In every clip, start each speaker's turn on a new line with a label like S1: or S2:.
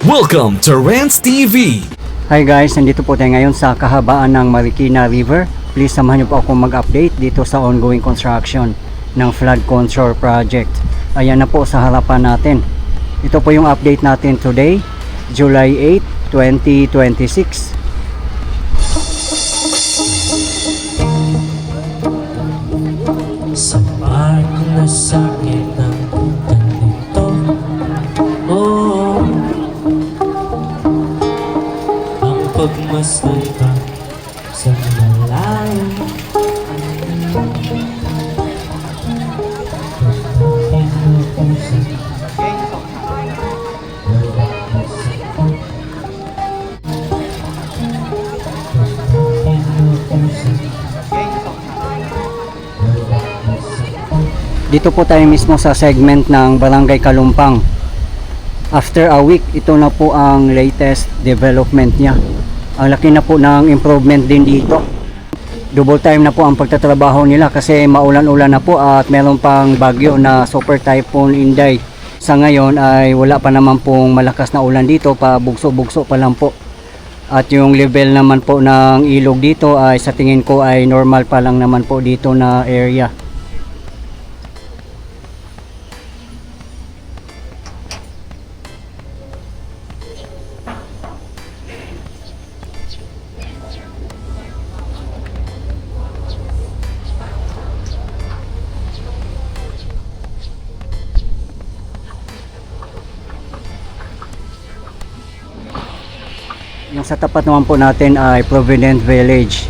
S1: Welcome to Rants TV!
S2: Hi guys, nandito po tayo ngayon sa kahabaan ng Marikina River. Please samahan niyo po ako mag-update dito sa ongoing construction ng flood control project. Ayan na po sa harapan natin. Ito po yung update natin today, July 8, 2026.
S3: Sa barko na sakit ng ganito, oh, ang pagmasdan pa sa malayo.
S2: Dito po tayo mismo sa segment ng Barangay Kalumpang. After a week, ito na po ang latest development niya. Ang laki na po ng improvement din dito. Double time na po ang pagtatrabaho nila kasi maulan-ulan na po at meron pang bagyo na Super Typhoon Inday. Sa ngayon ay wala pa naman pong malakas na ulan dito, pa bugso-bugso pa lang po. At yung level naman po ng ilog dito ay sa tingin ko ay normal pa lang naman po dito na area. Yung sa tapat naman po natin ay Provident Village.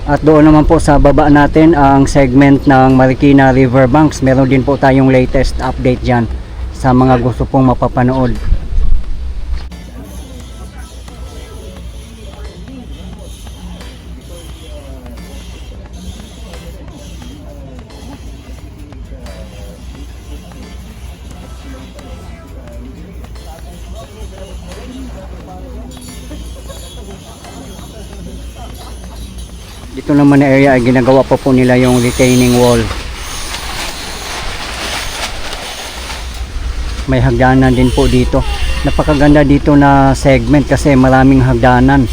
S2: At doon naman po sa baba natin ang segment ng Marikina Riverbanks. Meron din po tayong latest update dyan sa mga gusto pong mapapanood. Dito naman na area ay ginagawa pa po nila yung retaining wall. May hagdanan din po dito. Napakaganda dito na segment kasi maraming hagdanan.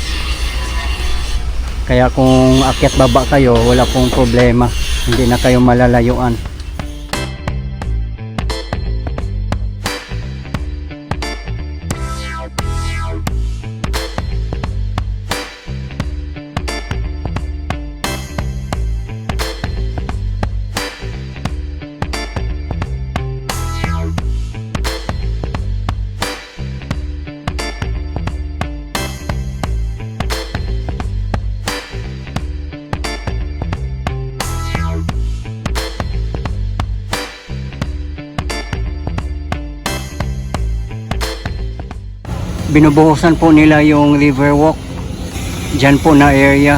S2: Kaya kung akyat baba kayo, wala pong problema. Hindi na kayo malalayuan. Binubuhusan po nila yung river walk dyan po na area.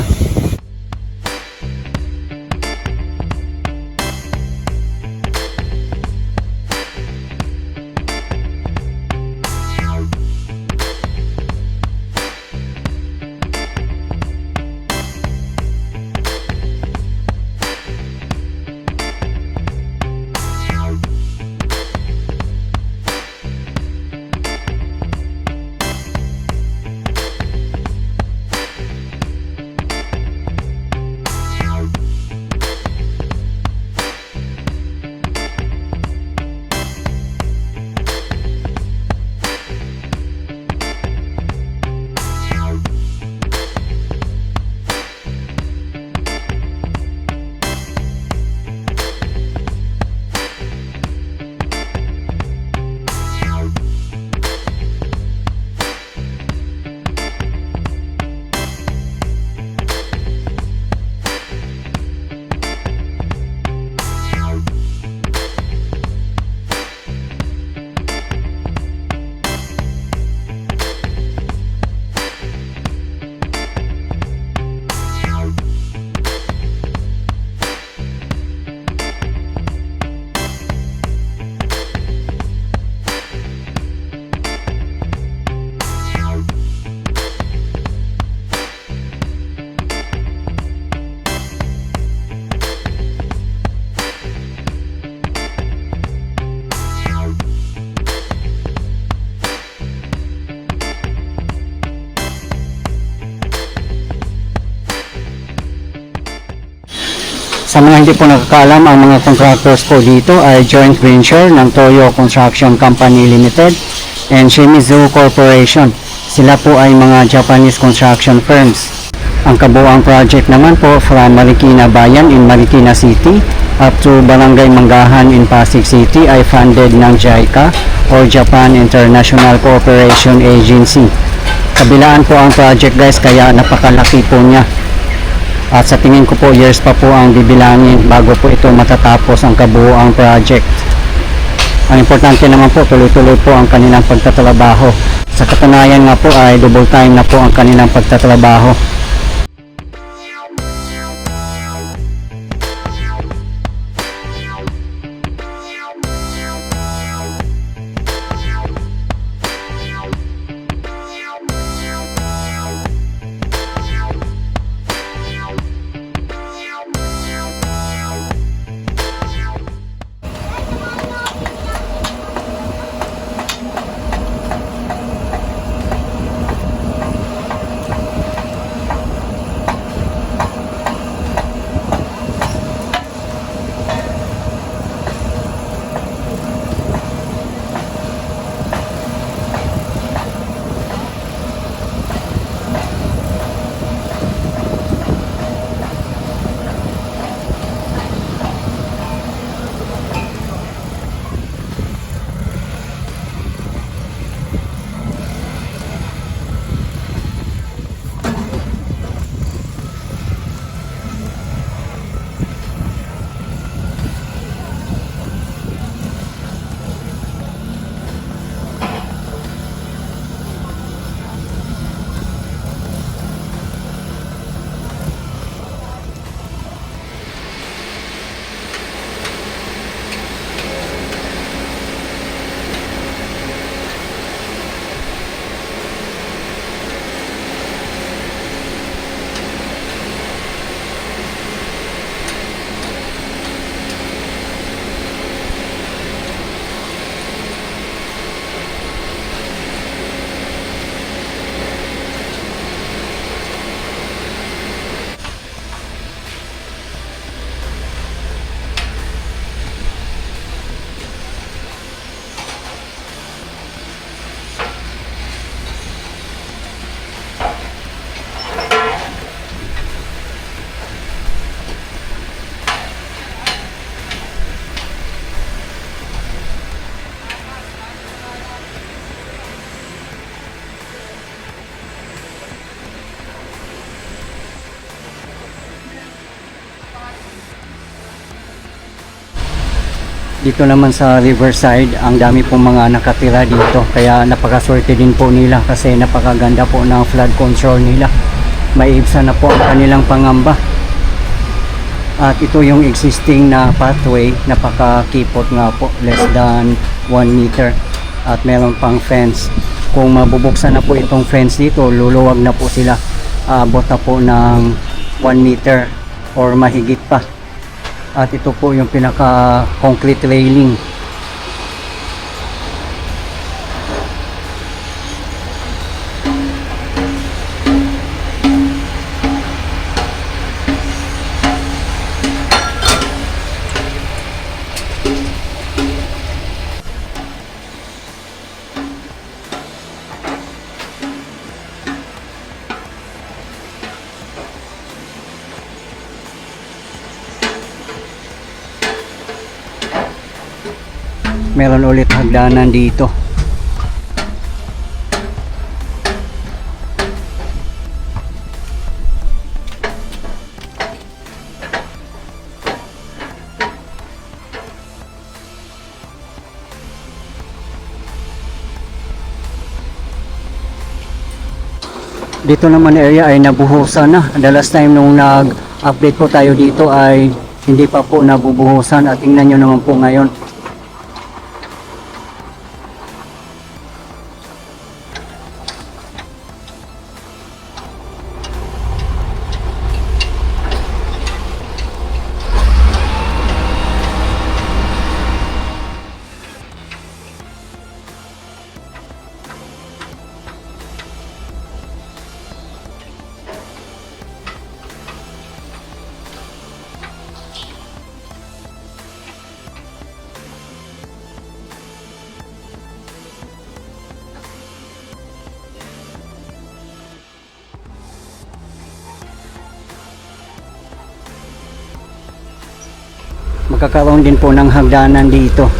S2: Sa mga hindi po nakakaalam, ang mga contractors po dito ay joint venture ng Toyo Construction Company Limited and Shimizu Corporation. Sila po ay mga Japanese construction firms. Ang kabuuang project naman po from Marikina Bayan in Marikina City up to Barangay Manggahan in Pasig City ay funded ng JICA or Japan International Cooperation Agency. Kabilaan po ang project guys, kaya napakalaki po niya. At sa tingin ko po, years pa po ang bibilangin bago po ito matatapos ang kabuuang project. Ang importante naman po, tuloy-tuloy po ang kanilang pagtatrabaho. Sa katunayan nga po ay double time na po ang kanilang pagtatrabaho. Dito naman sa Riverside, ang dami pong mga nakatira dito, kaya napakaswerte din po nila kasi napakaganda po ng flood control nila. May ibsa na po ang kanilang pangamba. At ito yung existing na pathway, napakakipot nga po, less than 1 meter, at meron pang fence. Kung mabubuksan na po itong fence dito, luluwag na po sila, abot na po ng 1 meter or mahigit pa. At ito po yung pinaka concrete railing. Meron ulit hagdanan dito. Dito naman area ay nabuhusan na. The last time nung nag-update po tayo dito ay hindi pa po nabubuhusan, at tingnan nyo naman po ngayon. Magkakaroon din po ng hagdanan dito.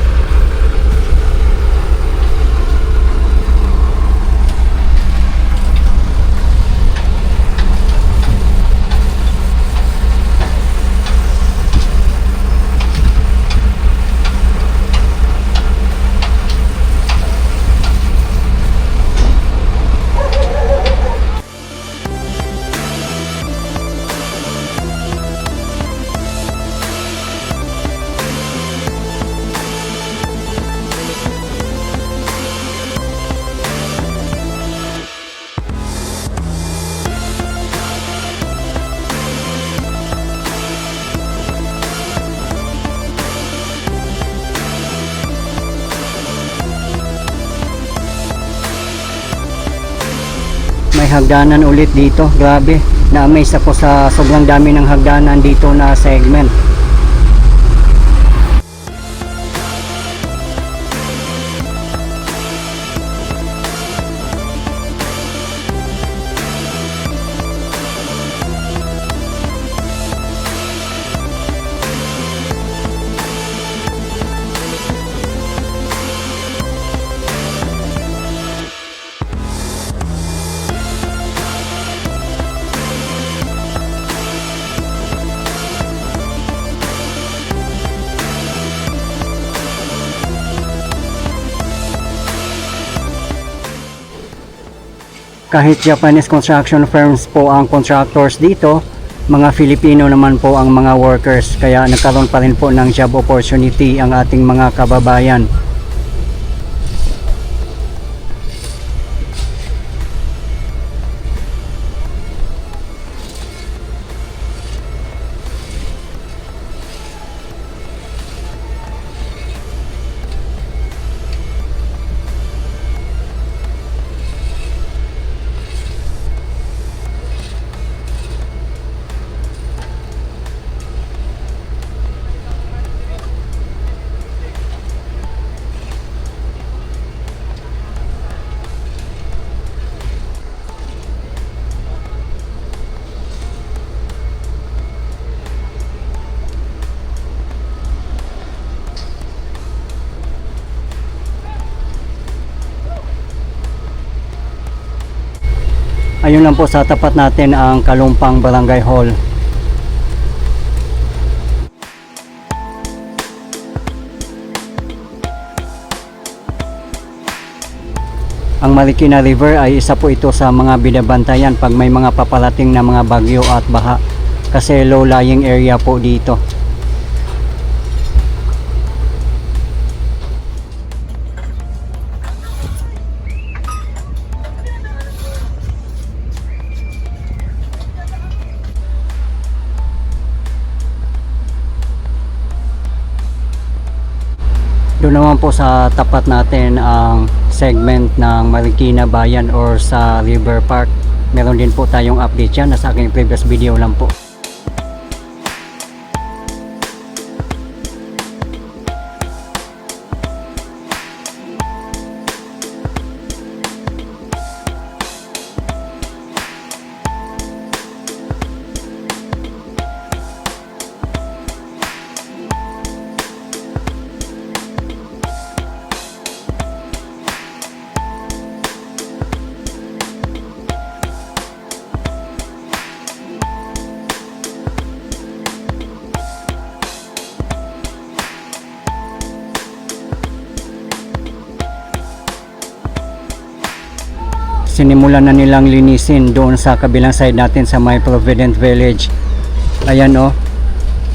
S2: May hagdanan ulit dito, grabe, na-amaze ako sa sobrang dami ng hagdanan dito na segment. Kahit Japanese construction firms po ang contractors dito, mga Filipino naman po ang mga workers, kaya nagkaroon pa rin po ng job opportunity ang ating mga kababayan. Ayun lang po, sa tapat natin ang Kalumpang Barangay Hall. Ang Marikina River ay isa po ito sa mga binabantayan pag may mga paparating na mga bagyo at baha, kasi low-lying area po dito. Doon naman po sa tapat natin ang segment ng Marikina Bayan or sa River Park. Meron din po tayong update yan, nasa aking previous video lang po. Sinimulan na nilang linisin doon sa kabilang side natin sa may Provident Village. Ayan o,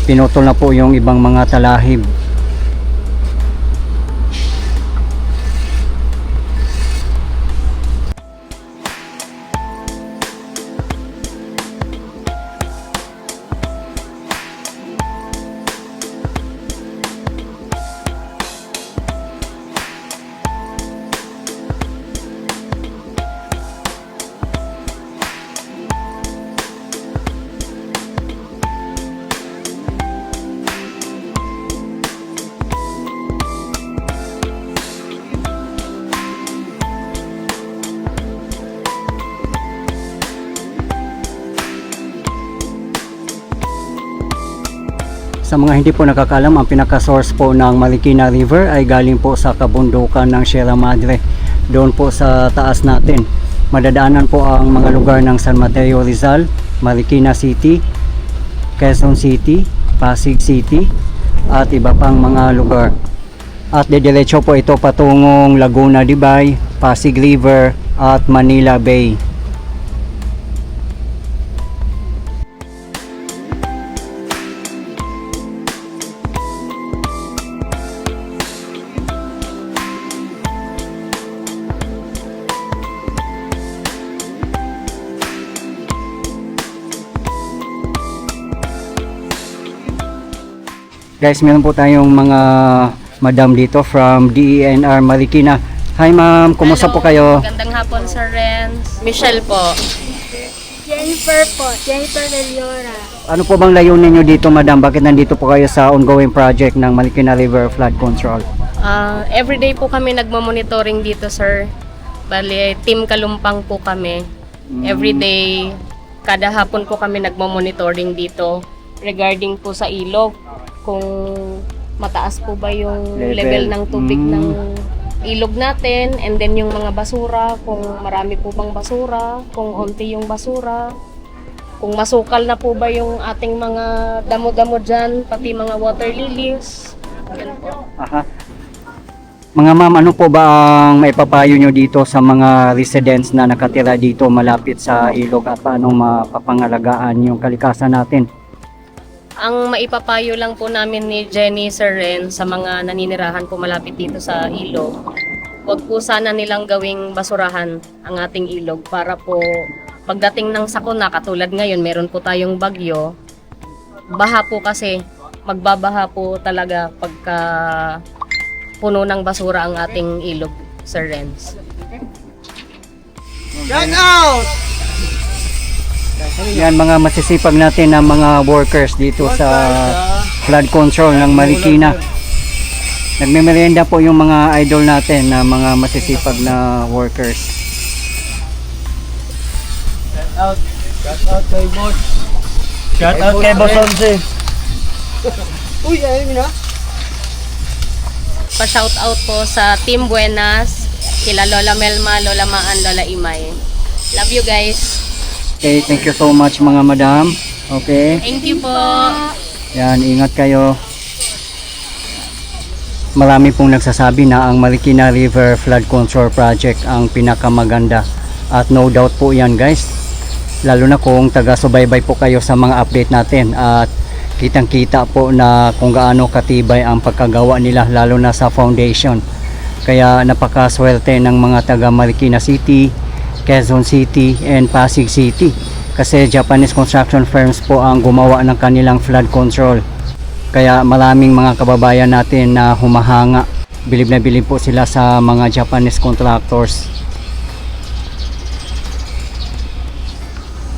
S2: pinutol na po yung ibang mga talahib. Sa mga hindi po nakakaalam, ang pinaka-source po ng Marikina River ay galing po sa kabundukan ng Sierra Madre. Doon po sa taas natin. Madadaanan po ang mga lugar ng San Mateo Rizal, Marikina City, Quezon City, Pasig City, at iba pang mga lugar. At didiretso po ito patungong Laguna de Bay, Pasig River, at Manila Bay. Guys, meron po tayong mga madam dito from DENR Marikina. Hi ma'am, kumusta po kayo?
S4: Magandang hapon, Sir Renz. Michelle po.
S5: Jennifer po, Jennifer Reliora.
S2: Ano po bang layunin nyo dito madam? Bakit nandito po kayo sa ongoing project ng Marikina River Flood Control?
S4: Everyday po kami nagmamonitoring dito, sir. Bali, Team Kalumpang po kami. Everyday, kada hapon po kami nagmamonitoring dito regarding po sa ilog. Kung mataas po ba yung level ng tubig ng ilog natin, and then yung mga basura, kung marami po bang basura, kung onti yung basura, kung masukal na po ba yung ating mga damo-damo dyan, pati mga water lilies. Yan po.
S2: Aha. Mga ma'am, ano po ba ang maipapayo nyo dito sa mga residents na nakatira dito malapit sa ilog at paano mapapangalagaan yung kalikasan natin?
S4: Ang maipapayo lang po namin ni Jenny, Sir Ren, sa mga naninirahan po malapit dito sa ilog, huwag po sana nilang gawing basurahan ang ating ilog para po pagdating ng sakuna, katulad ngayon, meron po tayong bagyo, baha po kasi, magbabaha po talaga pagka puno ng basura ang ating ilog, Sir Renz.
S2: Yan mga masisipag natin na mga workers dito sa flood control ng Marikina. Nagmemerenda po yung mga idol natin na mga masisipag na workers.
S3: Shout out kay Boss. Shout out kay Boss Onse.
S4: Pa-shout out po sa Team Buenas, kila Lola Melma, Lola Maan, Lola Imay. Love you guys.
S2: Okay, thank you so much mga madam. Okay.
S4: Thank you po.
S2: Yan, ingat kayo. Marami pong nagsasabi na ang Marikina River Flood Control Project ang pinakamaganda. At no doubt po yan guys. Lalo na kung taga-subaybay po kayo sa mga update natin. At kitang-kita po na kung gaano katibay ang pagkagawa nila lalo na sa foundation. Kaya napakaswerte ng mga taga Marikina City, Quezon City, and Pasig City. Kasi Japanese construction firms po ang gumawa ng kanilang flood control. Kaya maraming mga kababayan natin na humahanga. Bilib na bilib po sila sa mga Japanese contractors.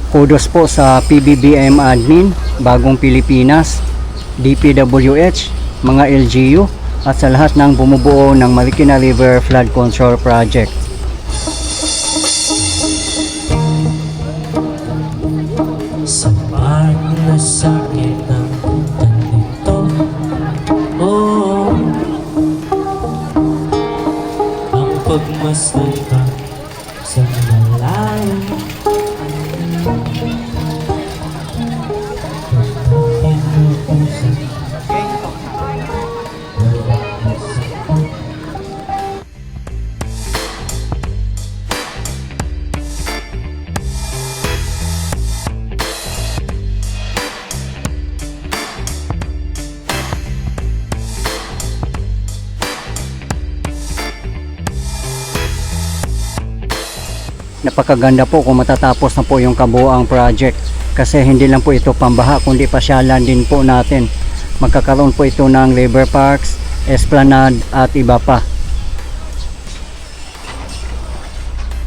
S2: Kudos po sa PBBM admin, Bagong Pilipinas, DPWH, mga LGU, at sa lahat ng bumubuo ng Marikina River Flood Control Project.
S3: Sapat na sakit ang ganito. Oh, ang pagmasdan ka sa malayo.
S2: Napakaganda po kung matatapos na po yung kabuuang project, kasi hindi lang po ito pambaha kundi pasyalan din po natin. Magkakaroon po ito ng river parks, esplanade at iba pa.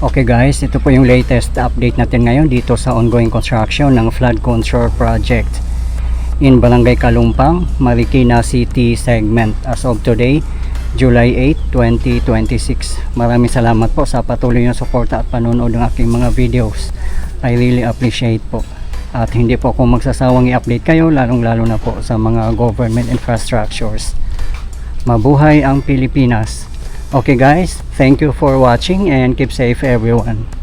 S2: Okay guys, ito po yung latest update natin ngayon dito sa ongoing construction ng flood control project in Barangay Kalumpang, Marikina City segment as of today, July 8, 2026. Maraming salamat po sa patuloy na suporta at panonood ng aking mga videos. I really appreciate po. At hindi po ako magsasawang i-update kayo, lalong-lalo na po sa mga government infrastructures. Mabuhay ang Pilipinas. Okay guys, thank you for watching and keep safe everyone.